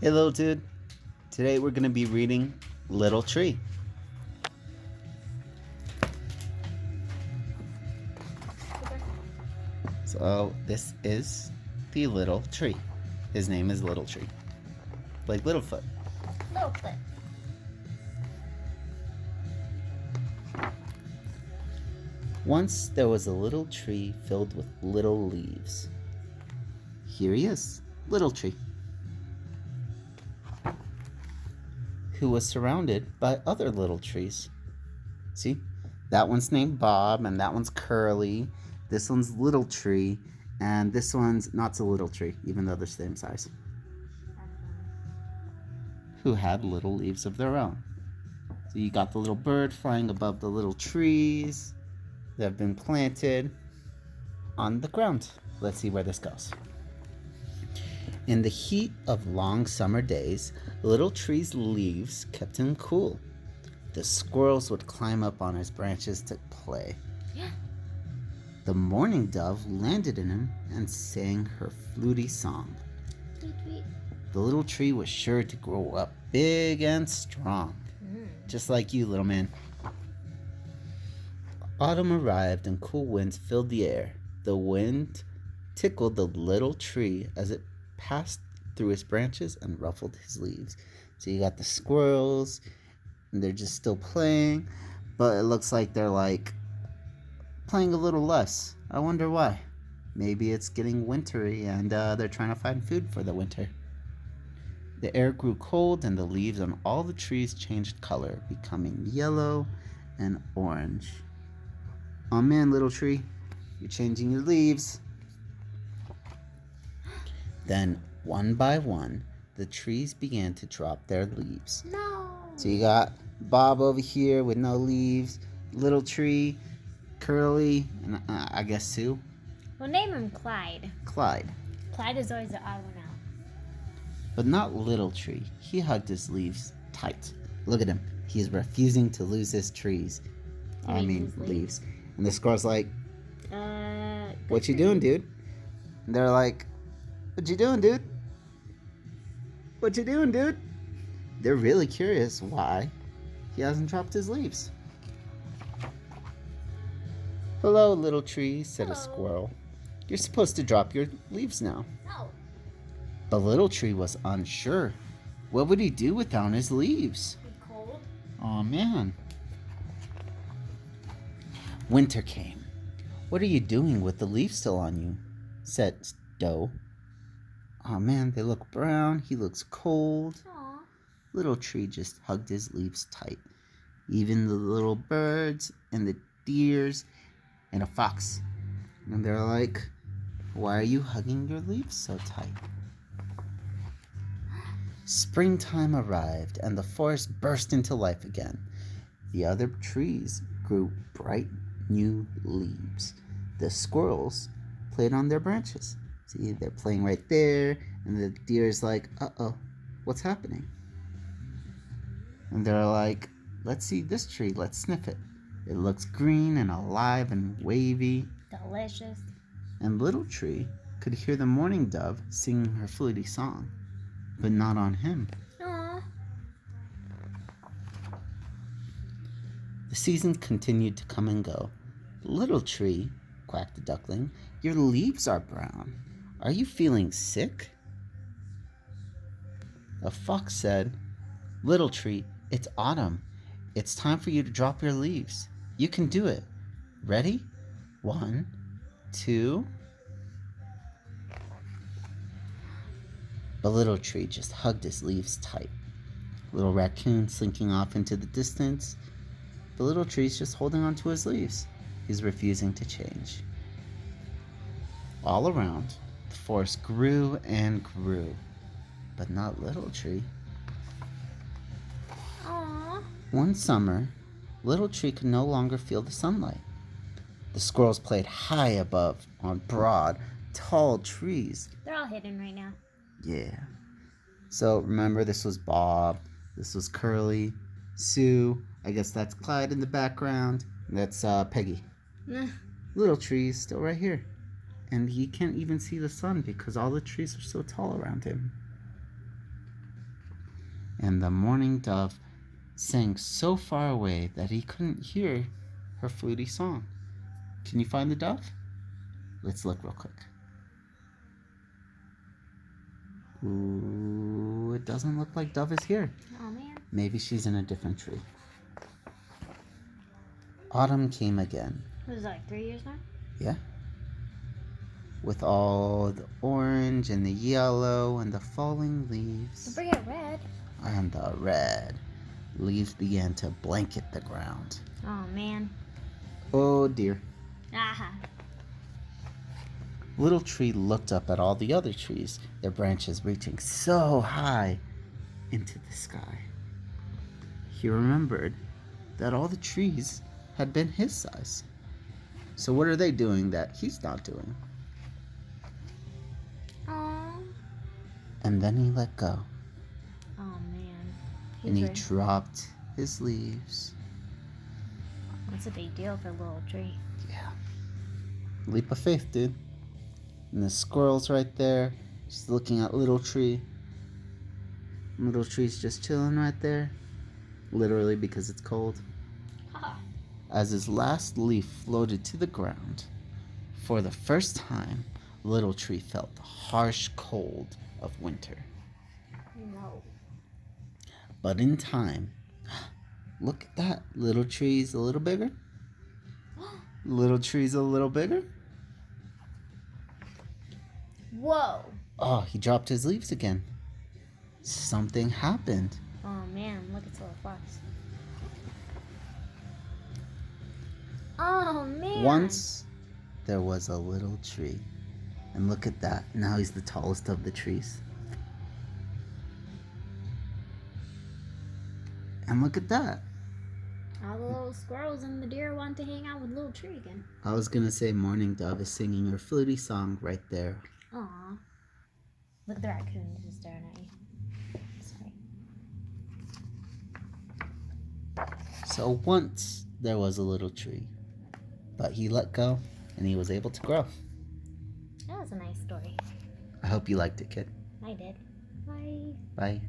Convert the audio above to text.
Hey, little dude. Today we're going to be reading Little Tree. So, this is the little tree. His name is Little Tree. Like Littlefoot. Littlefoot. Once there was a little tree filled with little leaves. Here he is, Little Tree, who was surrounded by other little trees. See? That one's named Bob, and that one's Curly. This one's Little Tree, and this one's not so little tree, even though they're the same size. Who had little leaves of their own. So you got the little bird flying above the little trees that have been planted on the ground. Let's see where this goes. In the heat of long summer days, Little Tree's leaves kept him cool. The squirrels would climb up on his branches to play. The mourning dove landed in him and sang her fluty song. Tweet, tweet. The little tree was sure to grow up big and strong, just like you, little man. Autumn arrived and cool winds filled the air. The wind tickled the little tree as it passed through his branches and ruffled his leaves. So you got the squirrels, and they're just still playing, but it looks like they're like playing a little less. I wonder why. Maybe it's getting wintry and they're trying to find food for the winter. The air grew cold and the leaves on all the trees changed color, becoming yellow and orange. Oh man, little tree, you're changing your leaves. Then, one by one, the trees began to drop their leaves. No. So you got Bob over here with no leaves, Little Tree, Curly, and I guess Sue. We'll name him Clyde. Clyde. Clyde is always the odd one out. But not Little Tree. He hugged his leaves tight. Look at him. He is refusing to lose his trees. His Leaves. And the squirrel's like, what you good doing, dude? And they're like, what you doing, dude? What you doing, dude? They're really curious why he hasn't dropped his leaves. Hello, Little Tree, said a Hello. squirrel. You're supposed to drop your leaves now. No. The Little Tree was unsure. What would he do without his leaves? Be cold. Aw, man. Winter came. What are you doing with the leaves still on you? Said Doe. Aw, man, they look brown. He looks cold. Aw. Little Tree just hugged his leaves tight. Even the little birds and the deers and a fox. And they're like, why are you hugging your leaves so tight? Springtime arrived and the forest burst into life again. The other trees grew bright new leaves. The squirrels played on their branches. See, they're playing right there, and the deer's like, uh-oh, what's happening? And they're like, let's see this tree, let's sniff it. It looks green and alive and wavy. Delicious. And Little Tree could hear the mourning dove singing her fluty song, but not on him. Aw. The season continued to come and go. Little Tree, quacked the duckling, your leaves are brown. Are you feeling sick? A fox said, Little Tree, it's autumn. It's time for you to drop your leaves. You can do it. Ready? 1, 2. The Little Tree just hugged his leaves tight. Little raccoon slinking off into the distance. The Little Tree's just holding on to his leaves. He's refusing to change. All around, the forest grew and grew, but not Little Tree. Aw. One summer, Little Tree could no longer feel the sunlight. The squirrels played high above on broad, tall trees. They're all hidden right now. Yeah. So remember, this was Bob, this was Curly, Sue, I guess that's Clyde in the background, and that's Peggy. Little Tree's still right here. And he can't even see the sun because all the trees are so tall around him. And the mourning dove sang so far away that he couldn't hear her fluty song. Can you find the dove? Let's look real quick. Ooh, it doesn't look like Dove is here. Oh, man. Maybe she's in a different tree. Autumn came again. Was it like 3 years now? Yeah. With all the orange and the yellow and the falling leaves. Don't forget red. And the red. Leaves began to blanket the ground. Oh, man. Oh dear. Aha. Little Tree looked up at all the other trees, their branches reaching so high into the sky. He remembered that all the trees had been his size. So what are they doing that he's not doing? Oh. And then he let go. Oh, man. And he ready. dropped his leaves. That's a big deal for a little tree. Yeah. Leap of faith, dude. And the squirrel's right there, just looking at Little Tree. Little Tree's just chilling right there. Literally because it's cold. Ha. As his last leaf floated to the ground, for the first time, Little Tree felt the harsh cold of winter. No. But in time, look at that. Little Tree's a little bigger. Little Tree's a little bigger. Whoa. Oh, he dropped his leaves again. Something happened. Oh, man. Look at the little fox. Oh, man. Once there was a little tree. And look at that. Now he's the tallest of the trees. And look at that. All the little squirrels and the deer want to hang out with Little Tree again. I was going to say Mourning Dove is singing her fluty song right there. Aw. Look at the raccoon just staring at you. Sorry. So once there was a little tree. But he let go and he was able to grow. That was a nice story. I hope you liked it, kid. I did. Bye. Bye.